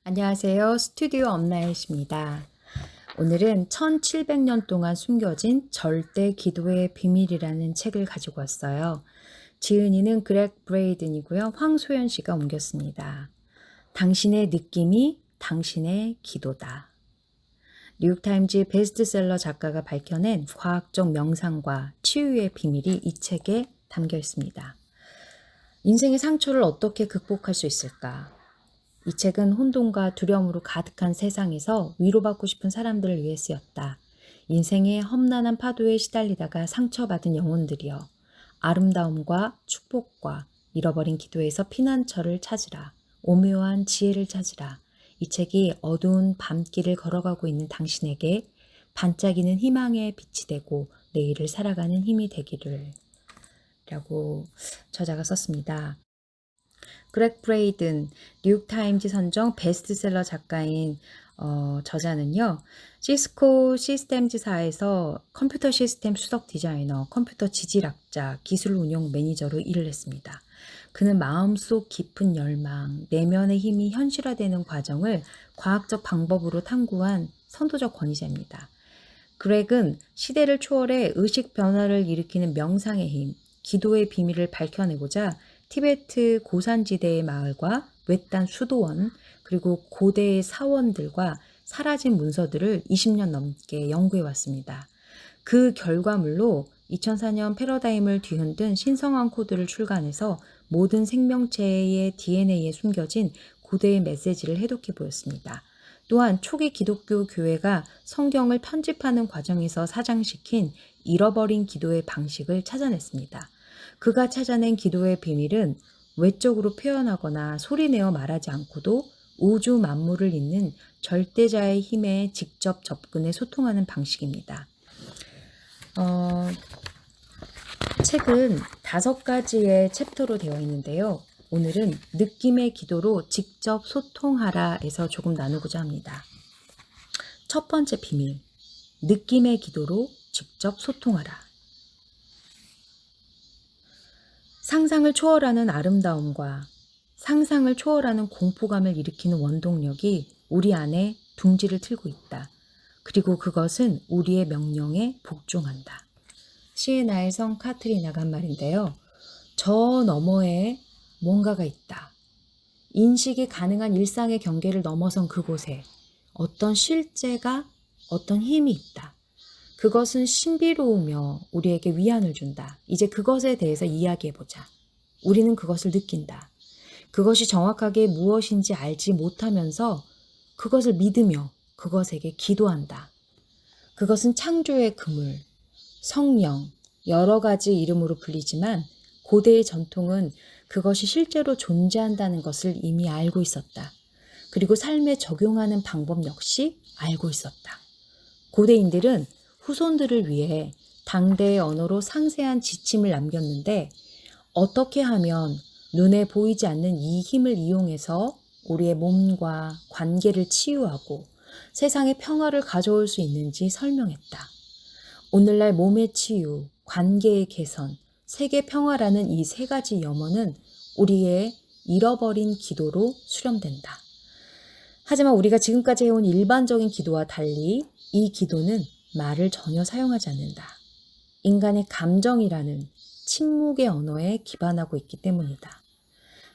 안녕하세요. 스튜디오 엄나잇입니다. 오늘은 1700년 동안 숨겨진 절대 기도의 비밀이라는 책을 가지고 왔어요. 지은이는 그렉 브레이든이고요. 황소연 씨가 옮겼습니다. 당신의 느낌이 당신의 기도다. 뉴욕타임즈 베스트셀러 작가가 밝혀낸 과학적 명상과 치유의 비밀이 이 책에 담겨 있습니다. 인생의 상처를 어떻게 극복할 수 있을까? 이 책은 혼돈과 두려움으로 가득한 세상에서 위로받고 싶은 사람들을 위해 쓰였다. 인생의 험난한 파도에 시달리다가 상처받은 영혼들이여, 아름다움과 축복과 잃어버린 기도에서 피난처를 찾으라. 오묘한 지혜를 찾으라. 이 책이 어두운 밤길을 걸어가고 있는 당신에게 반짝이는 희망의 빛이 되고 내일을 살아가는 힘이 되기를 라고 저자가 썼습니다. 그렉 브레이든, 뉴욕타임즈 선정 베스트셀러 작가인 저자는요. 시스코 시스템즈사에서 컴퓨터 시스템 수석 디자이너, 컴퓨터 지질학자, 기술 운용 매니저로 일을 했습니다. 그는 마음속 깊은 열망, 내면의 힘이 현실화되는 과정을 과학적 방법으로 탐구한 선도적 권위자입니다. 그렉은 시대를 초월해 의식 변화를 일으키는 명상의 힘, 기도의 비밀을 밝혀내고자 티베트 고산지대의 마을과 외딴 수도원, 그리고 고대의 사원들과 사라진 문서들을 20년 넘게 연구해 왔습니다. 그 결과물로 2004년 패러다임을 뒤흔든 신성한 코드를 출간해서 모든 생명체의 DNA에 숨겨진 고대의 메시지를 해독해 보였습니다. 또한 초기 기독교 교회가 성경을 편집하는 과정에서 사장시킨 잃어버린 기도의 방식을 찾아냈습니다. 그가 찾아낸 기도의 비밀은 외적으로 표현하거나 소리내어 말하지 않고도 우주 만물을 잇는 절대자의 힘에 직접 접근해 소통하는 방식입니다. 책은 5가지의 챕터로 되어 있는데요. 오늘은 느낌의 기도로 직접 소통하라에서 조금 나누고자 합니다. 첫 번째 비밀, 느낌의 기도로 직접 소통하라. 상상을 초월하는 아름다움과 상상을 초월하는 공포감을 일으키는 원동력이 우리 안에 둥지를 틀고 있다. 그리고 그것은 우리의 명령에 복종한다. 시에나의 성 카트리나가 한 말인데요. 저 너머에 뭔가가 있다. 인식이 가능한 일상의 경계를 넘어선 그곳에 어떤 실제가, 어떤 힘이 있다. 그것은 신비로우며 우리에게 위안을 준다. 이제 그것에 대해서 이야기해보자. 우리는 그것을 느낀다. 그것이 정확하게 무엇인지 알지 못하면서 그것을 믿으며 그것에게 기도한다. 그것은 창조의 그물, 성령, 여러 가지 이름으로 불리지만 고대의 전통은 그것이 실제로 존재한다는 것을 이미 알고 있었다. 그리고 삶에 적용하는 방법 역시 알고 있었다. 고대인들은 후손들을 위해 당대의 언어로 상세한 지침을 남겼는데 어떻게 하면 눈에 보이지 않는 이 힘을 이용해서 우리의 몸과 관계를 치유하고 세상에 평화를 가져올 수 있는지 설명했다. 오늘날 몸의 치유, 관계의 개선, 세계 평화라는 이 3가지 염원은 우리의 잃어버린 기도로 수렴된다. 하지만 우리가 지금까지 해온 일반적인 기도와 달리 이 기도는 말을 전혀 사용하지 않는다. 인간의 감정이라는 침묵의 언어에 기반하고 있기 때문이다.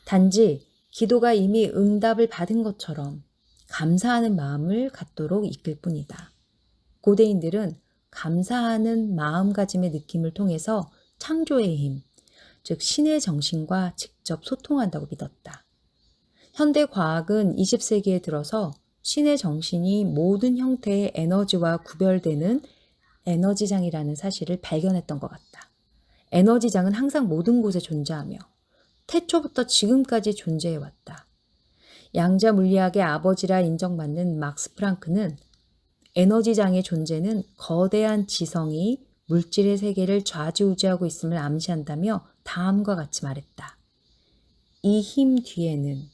단지 기도가 이미 응답을 받은 것처럼 감사하는 마음을 갖도록 이끌 뿐이다. 고대인들은 감사하는 마음가짐의 느낌을 통해서 창조의 힘, 즉 신의 정신과 직접 소통한다고 믿었다. 현대 과학은 20세기에 들어서 신의 정신이 모든 형태의 에너지와 구별되는 에너지장이라는 사실을 발견했던 것 같다. 에너지장은 항상 모든 곳에 존재하며 태초부터 지금까지 존재해왔다. 양자 물리학의 아버지라 인정받는 막스 프랑크는 에너지장의 존재는 거대한 지성이 물질의 세계를 좌지우지하고 있음을 암시한다며 다음과 같이 말했다. 이 힘 뒤에는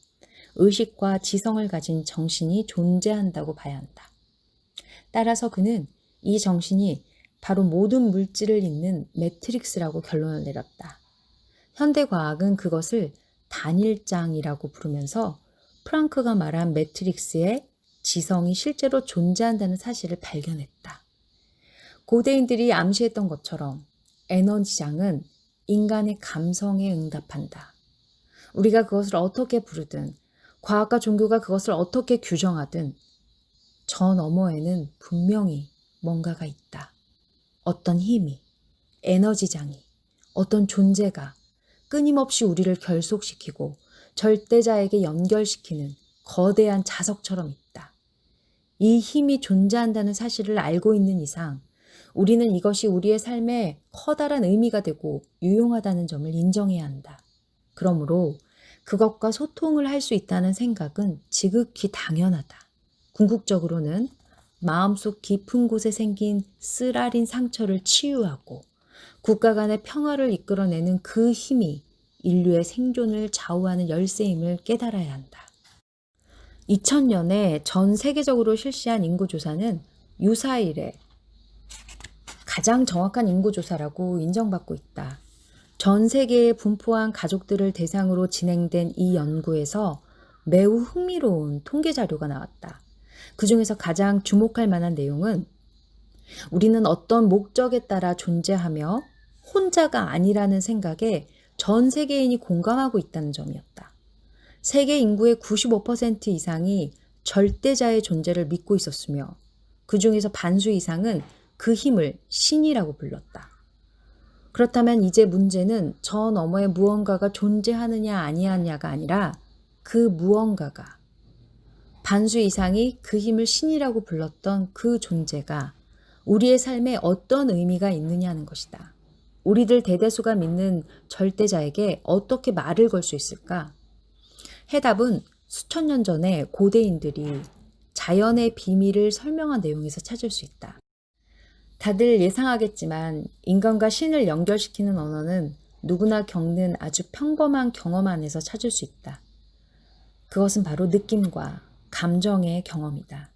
의식과 지성을 가진 정신이 존재한다고 봐야 한다. 따라서 그는 이 정신이 바로 모든 물질을 잇는 매트릭스라고 결론을 내렸다. 현대과학은 그것을 단일장이라고 부르면서 프랑크가 말한 매트릭스의 지성이 실제로 존재한다는 사실을 발견했다. 고대인들이 암시했던 것처럼 에너지장은 인간의 감성에 응답한다. 우리가 그것을 어떻게 부르든, 과학과 종교가 그것을 어떻게 규정하든 저 너머에는 분명히 뭔가가 있다. 어떤 힘이, 에너지장이, 어떤 존재가 끊임없이 우리를 결속시키고 절대자에게 연결시키는 거대한 자석처럼 있다. 이 힘이 존재한다는 사실을 알고 있는 이상 우리는 이것이 우리의 삶에 커다란 의미가 되고 유용하다는 점을 인정해야 한다. 그러므로 그것과 소통을 할 수 있다는 생각은 지극히 당연하다. 궁극적으로는 마음속 깊은 곳에 생긴 쓰라린 상처를 치유하고 국가 간의 평화를 이끌어내는 그 힘이 인류의 생존을 좌우하는 열쇠임을 깨달아야 한다. 2000년에 전 세계적으로 실시한 인구조사는 유사일에 가장 정확한 인구조사라고 인정받고 있다. 전 세계에 분포한 가족들을 대상으로 진행된 이 연구에서 매우 흥미로운 통계 자료가 나왔다. 그 중에서 가장 주목할 만한 내용은 우리는 어떤 목적에 따라 존재하며 혼자가 아니라는 생각에 전 세계인이 공감하고 있다는 점이었다. 세계 인구의 95% 이상이 절대자의 존재를 믿고 있었으며 그 중에서 반수 이상은 그 힘을 신이라고 불렀다. 그렇다면 이제 문제는 저 너머에 무언가가 존재하느냐 아니하느냐가 아니라 그 무언가가 반수 이상이 그 힘을 신이라고 불렀던 그 존재가 우리의 삶에 어떤 의미가 있느냐는 것이다. 우리들 대다수가 믿는 절대자에게 어떻게 말을 걸 수 있을까? 해답은 수천 년 전에 고대인들이 자연의 비밀을 설명한 내용에서 찾을 수 있다. 다들 예상하겠지만 인간과 신을 연결시키는 언어는 누구나 겪는 아주 평범한 경험 안에서 찾을 수 있다. 그것은 바로 느낌과 감정의 경험이다.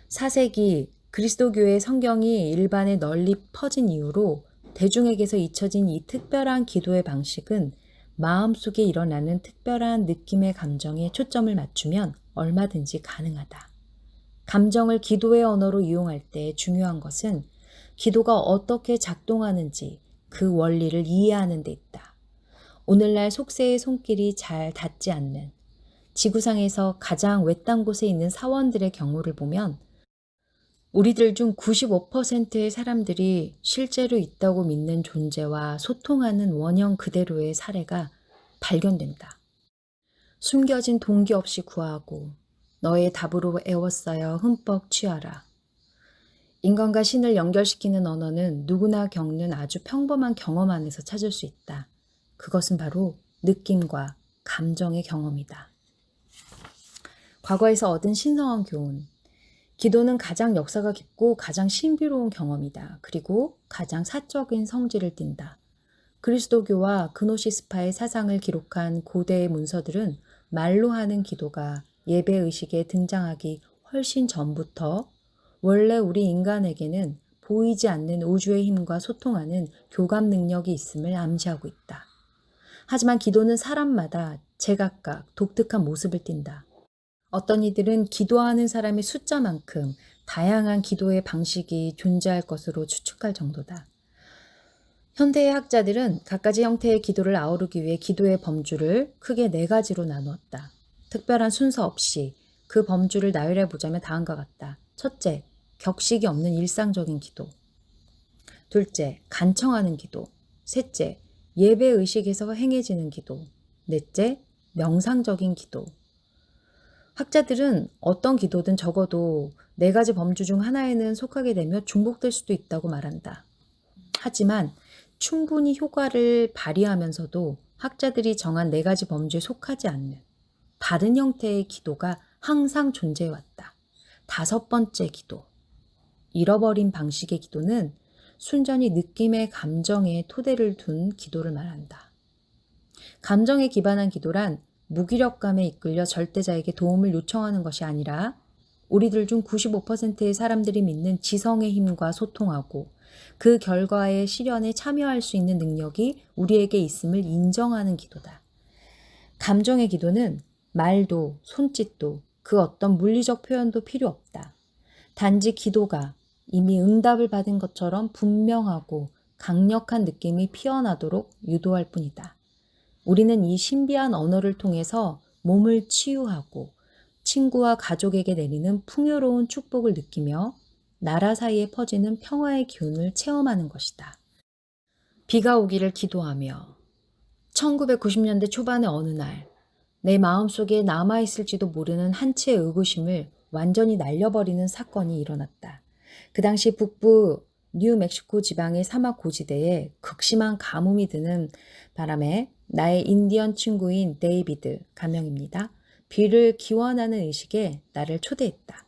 4세기 그리스도교의 성경이 일반에 널리 퍼진 이후로 대중에게서 잊혀진 이 특별한 기도의 방식은 마음속에 일어나는 특별한 느낌의 감정에 초점을 맞추면 얼마든지 가능하다. 감정을 기도의 언어로 이용할 때 중요한 것은 기도가 어떻게 작동하는지 그 원리를 이해하는 데 있다. 오늘날 속세의 손길이 잘 닿지 않는 지구상에서 가장 외딴 곳에 있는 사원들의 경우를 보면 우리들 중 95%의 사람들이 실제로 있다고 믿는 존재와 소통하는 원형 그대로의 사례가 발견된다. 숨겨진 동기 없이 구하고 너의 답으로 애워싸여 흠뻑 취하라. 인간과 신을 연결시키는 언어는 누구나 겪는 아주 평범한 경험 안에서 찾을 수 있다. 그것은 바로 느낌과 감정의 경험이다. 과거에서 얻은 신성한 교훈. 기도는 가장 역사가 깊고 가장 신비로운 경험이다. 그리고 가장 사적인 성질을 띈다. 그리스도교와 그노시스파의 사상을 기록한 고대의 문서들은 말로 하는 기도가 예배의식에 등장하기 훨씬 전부터 원래 우리 인간에게는 보이지 않는 우주의 힘과 소통하는 교감 능력이 있음을 암시하고 있다. 하지만 기도는 사람마다 제각각 독특한 모습을 띈다. 어떤 이들은 기도하는 사람의 숫자만큼 다양한 기도의 방식이 존재할 것으로 추측할 정도다. 현대의 학자들은 갖가지 형태의 기도를 아우르기 위해 기도의 범주를 크게 4가지로 나누었다. 특별한 순서 없이 그 범주를 나열해 보자면 다음과 같다. 첫째, 격식이 없는 일상적인 기도. 둘째, 간청하는 기도. 셋째, 예배의식에서 행해지는 기도. 넷째, 명상적인 기도. 학자들은 어떤 기도든 적어도 4가지 범주 중 하나에는 속하게 되며 중복될 수도 있다고 말한다. 하지만 충분히 효과를 발휘하면서도 학자들이 정한 4가지 범주에 속하지 않는 다른 형태의 기도가 항상 존재해왔다. 5번째 기도. 잃어버린 방식의 기도는 순전히 느낌의 감정에 토대를 둔 기도를 말한다. 감정에 기반한 기도란 무기력감에 이끌려 절대자에게 도움을 요청하는 것이 아니라 우리들 중 95%의 사람들이 믿는 지성의 힘과 소통하고 그 결과의 실현에 참여할 수 있는 능력이 우리에게 있음을 인정하는 기도다. 감정의 기도는 말도 손짓도 그 어떤 물리적 표현도 필요 없다. 단지 기도가 이미 응답을 받은 것처럼 분명하고 강력한 느낌이 피어나도록 유도할 뿐이다. 우리는 이 신비한 언어를 통해서 몸을 치유하고 친구와 가족에게 내리는 풍요로운 축복을 느끼며 나라 사이에 퍼지는 평화의 기운을 체험하는 것이다. 비가 오기를 기도하며 1990년대 초반의 어느 날 내 마음속에 남아있을지도 모르는 한 채의 의구심을 완전히 날려버리는 사건이 일어났다. 그 당시 북부 뉴멕시코 지방의 사막 고지대에 극심한 가뭄이 드는 바람에 나의 인디언 친구인 데이비드 가명입니다. 비를 기원하는 의식에 나를 초대했다.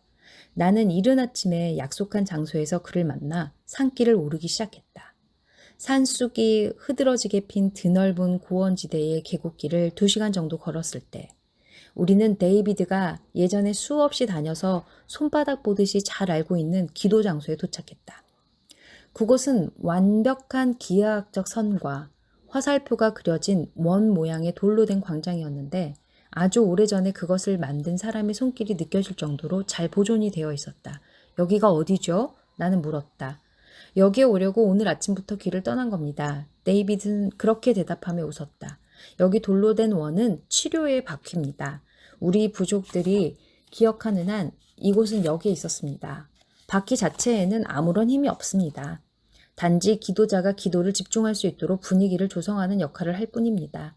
나는 이른 아침에 약속한 장소에서 그를 만나 산길을 오르기 시작했다. 산속이 흐드러지게 핀 드넓은 고원지대의 계곡길을 2시간 정도 걸었을 때 우리는 데이비드가 예전에 수없이 다녀서 손바닥 보듯이 잘 알고 있는 기도 장소에 도착했다. 그곳은 완벽한 기하학적 선과 화살표가 그려진 원 모양의 돌로 된 광장이었는데 아주 오래전에 그것을 만든 사람의 손길이 느껴질 정도로 잘 보존이 되어 있었다. 여기가 어디죠? 나는 물었다. 여기에 오려고 오늘 아침부터 길을 떠난 겁니다. 데이비드는 그렇게 대답하며 웃었다. 여기 돌로 된 원은 치료의 바퀴입니다. 우리 부족들이 기억하는 한 이곳은 여기에 있었습니다. 바퀴 자체에는 아무런 힘이 없습니다. 단지 기도자가 기도를 집중할 수 있도록 분위기를 조성하는 역할을 할 뿐입니다.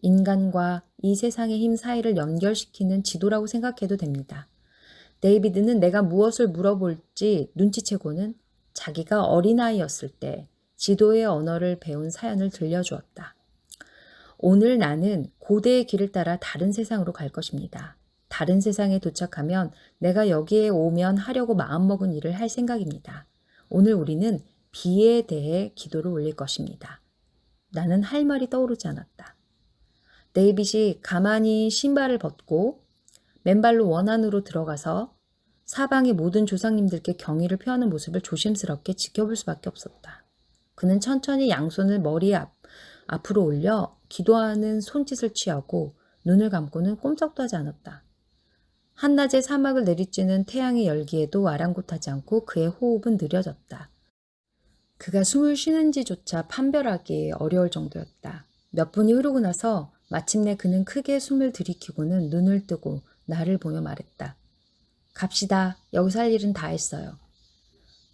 인간과 이 세상의 힘 사이를 연결시키는 지도라고 생각해도 됩니다. 데이비드는 내가 무엇을 물어볼지 눈치채고는 자기가 어린아이였을 때 지도의 언어를 배운 사연을 들려주었다. 오늘 나는 고대의 길을 따라 다른 세상으로 갈 것입니다. 다른 세상에 도착하면 내가 여기에 오면 하려고 마음먹은 일을 할 생각입니다. 오늘 우리는 비에 대해 기도를 올릴 것입니다. 나는 할 말이 떠오르지 않았다. 데이빗이 가만히 신발을 벗고 맨발로 원 안으로 들어가서 사방의 모든 조상님들께 경의를 표하는 모습을 조심스럽게 지켜볼 수밖에 없었다. 그는 천천히 양손을 머리 앞으로 올려 기도하는 손짓을 취하고 눈을 감고는 꼼짝도 하지 않았다. 한낮에 사막을 내리쬐는 태양의 열기에도 아랑곳하지 않고 그의 호흡은 느려졌다. 그가 숨을 쉬는지조차 판별하기 어려울 정도였다. 몇 분이 흐르고 나서 마침내 그는 크게 숨을 들이키고는 눈을 뜨고 나를 보며 말했다. 갑시다. 여기서 할 일은 다 했어요.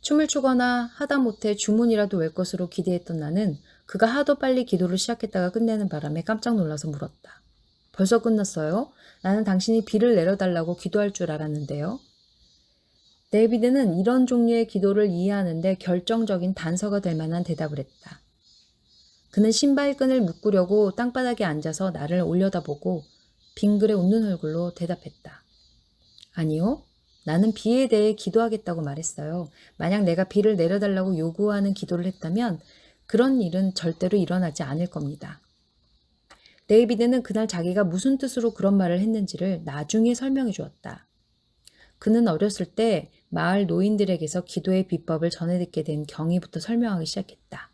춤을 추거나 하다못해 주문이라도 외 것으로 기대했던 나는 그가 하도 빨리 기도를 시작했다가 끝내는 바람에 깜짝 놀라서 물었다. 벌써 끝났어요? 나는 당신이 비를 내려달라고 기도할 줄 알았는데요. 데이비드는 이런 종류의 기도를 이해하는데 결정적인 단서가 될 만한 대답을 했다. 그는 신발끈을 묶으려고 땅바닥에 앉아서 나를 올려다보고 빙그레 웃는 얼굴로 대답했다. 아니요. 나는 비에 대해 기도하겠다고 말했어요. 만약 내가 비를 내려달라고 요구하는 기도를 했다면 그런 일은 절대로 일어나지 않을 겁니다. 데이비드는 그날 자기가 무슨 뜻으로 그런 말을 했는지를 나중에 설명해 주었다. 그는 어렸을 때 마을 노인들에게서 기도의 비법을 전해 듣게 된 경위부터 설명하기 시작했다.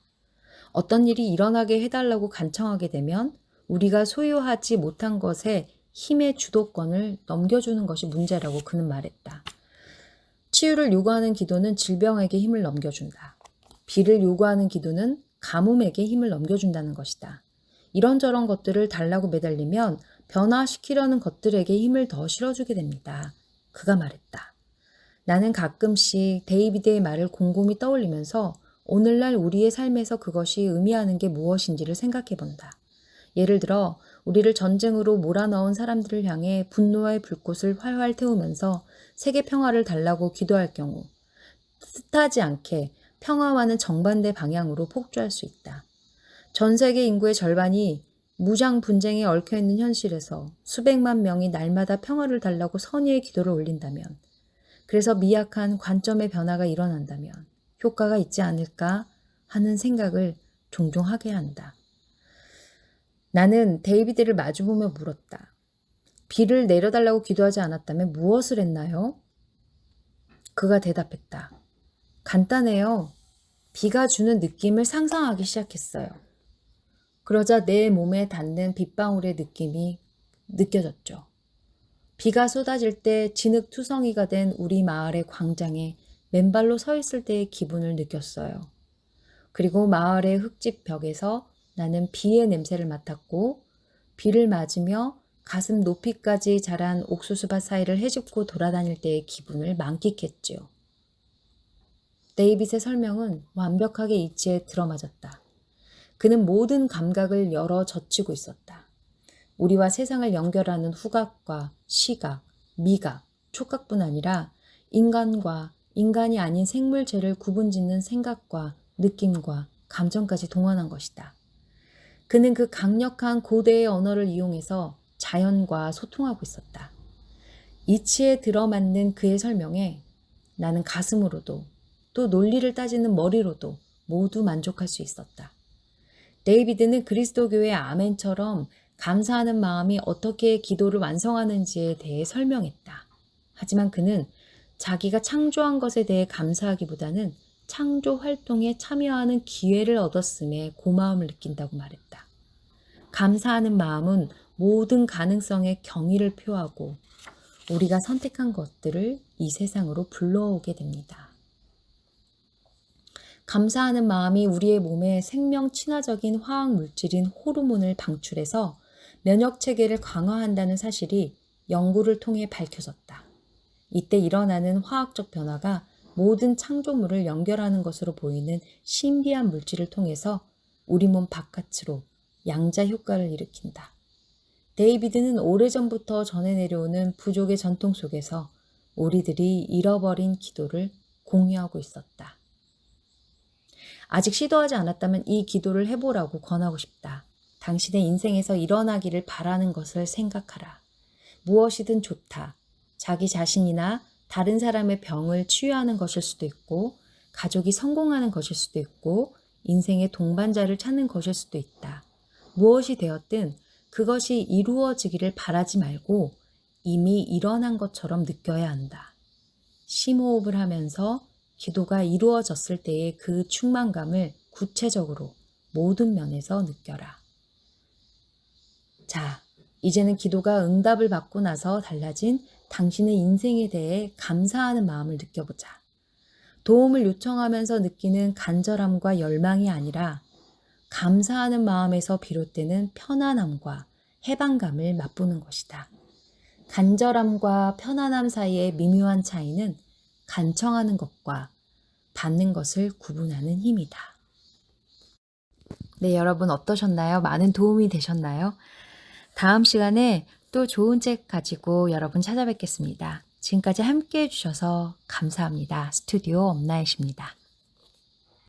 어떤 일이 일어나게 해달라고 간청하게 되면 우리가 소유하지 못한 것에 힘의 주도권을 넘겨주는 것이 문제라고 그는 말했다. 치유를 요구하는 기도는 질병에게 힘을 넘겨준다. 비를 요구하는 기도는 가뭄에게 힘을 넘겨준다는 것이다. 이런저런 것들을 달라고 매달리면 변화시키려는 것들에게 힘을 더 실어주게 됩니다. 그가 말했다. 나는 가끔씩 데이비드의 말을 곰곰이 떠올리면서 오늘날 우리의 삶에서 그것이 의미하는 게 무엇인지를 생각해 본다. 예를 들어 우리를 전쟁으로 몰아넣은 사람들을 향해 분노의 불꽃을 활활 태우면서 세계 평화를 달라고 기도할 경우 뜻하지 않게 평화와는 정반대 방향으로 폭주할 수 있다. 전 세계 인구의 절반이 무장 분쟁에 얽혀있는 현실에서 수백만 명이 날마다 평화를 달라고 선의의 기도를 올린다면, 그래서 미약한 관점의 변화가 일어난다면 효과가 있지 않을까 하는 생각을 종종 하게 한다. 나는 데이비드를 마주보며 물었다. 비를 내려달라고 기도하지 않았다면 무엇을 했나요? 그가 대답했다. 간단해요. 비가 주는 느낌을 상상하기 시작했어요. 그러자 내 몸에 닿는 빗방울의 느낌이 느껴졌죠. 비가 쏟아질 때 진흙투성이가 된 우리 마을의 광장에 맨발로 서 있을 때의 기분을 느꼈어요. 그리고 마을의 흙집 벽에서 나는 비의 냄새를 맡았고 비를 맞으며 가슴 높이까지 자란 옥수수밭 사이를 헤집고 돌아다닐 때의 기분을 만끽했지요. 데이빗의 설명은 완벽하게 이치에 들어맞았다. 그는 모든 감각을 열어 젖히고 있었다. 우리와 세상을 연결하는 후각과 시각, 미각, 촉각뿐 아니라 인간과 인간이 아닌 생물체를 구분짓는 생각과 느낌과 감정까지 동원한 것이다. 그는 그 강력한 고대의 언어를 이용해서 자연과 소통하고 있었다. 이치에 들어맞는 그의 설명에 나는 가슴으로도 또 논리를 따지는 머리로도 모두 만족할 수 있었다. 데이비드는 그리스도교의 아멘처럼 감사하는 마음이 어떻게 기도를 완성하는지에 대해 설명했다. 하지만 그는 자기가 창조한 것에 대해 감사하기보다는 창조 활동에 참여하는 기회를 얻었음에 고마움을 느낀다고 말했다. 감사하는 마음은 모든 가능성에 경의를 표하고 우리가 선택한 것들을 이 세상으로 불러오게 됩니다. 감사하는 마음이 우리의 몸에 생명 친화적인 화학 물질인 호르몬을 방출해서 면역 체계를 강화한다는 사실이 연구를 통해 밝혀졌다. 이때 일어나는 화학적 변화가 모든 창조물을 연결하는 것으로 보이는 신비한 물질을 통해서 우리 몸 바깥으로 양자 효과를 일으킨다. 데이비드는 오래전부터 전해 내려오는 부족의 전통 속에서 우리들이 잃어버린 기도를 공유하고 있었다. 아직 시도하지 않았다면 이 기도를 해보라고 권하고 싶다. 당신의 인생에서 일어나기를 바라는 것을 생각하라. 무엇이든 좋다. 자기 자신이나 다른 사람의 병을 치유하는 것일 수도 있고, 가족이 성공하는 것일 수도 있고, 인생의 동반자를 찾는 것일 수도 있다. 무엇이 되었든 그것이 이루어지기를 바라지 말고 이미 일어난 것처럼 느껴야 한다. 심호흡을 하면서 기도가 이루어졌을 때의 그 충만감을 구체적으로 모든 면에서 느껴라. 자, 이제는 기도가 응답을 받고 나서 달라진 당신의 인생에 대해 감사하는 마음을 느껴보자. 도움을 요청하면서 느끼는 간절함과 열망이 아니라 감사하는 마음에서 비롯되는 편안함과 해방감을 맛보는 것이다. 간절함과 편안함 사이의 미묘한 차이는 간청하는 것과 받는 것을 구분하는 힘이다. 네, 여러분 어떠셨나요? 많은 도움이 되셨나요? 다음 시간에 또 좋은 책 가지고 여러분 찾아뵙겠습니다. 지금까지 함께 해주셔서 감사합니다. 스튜디오 엄나잇입니다.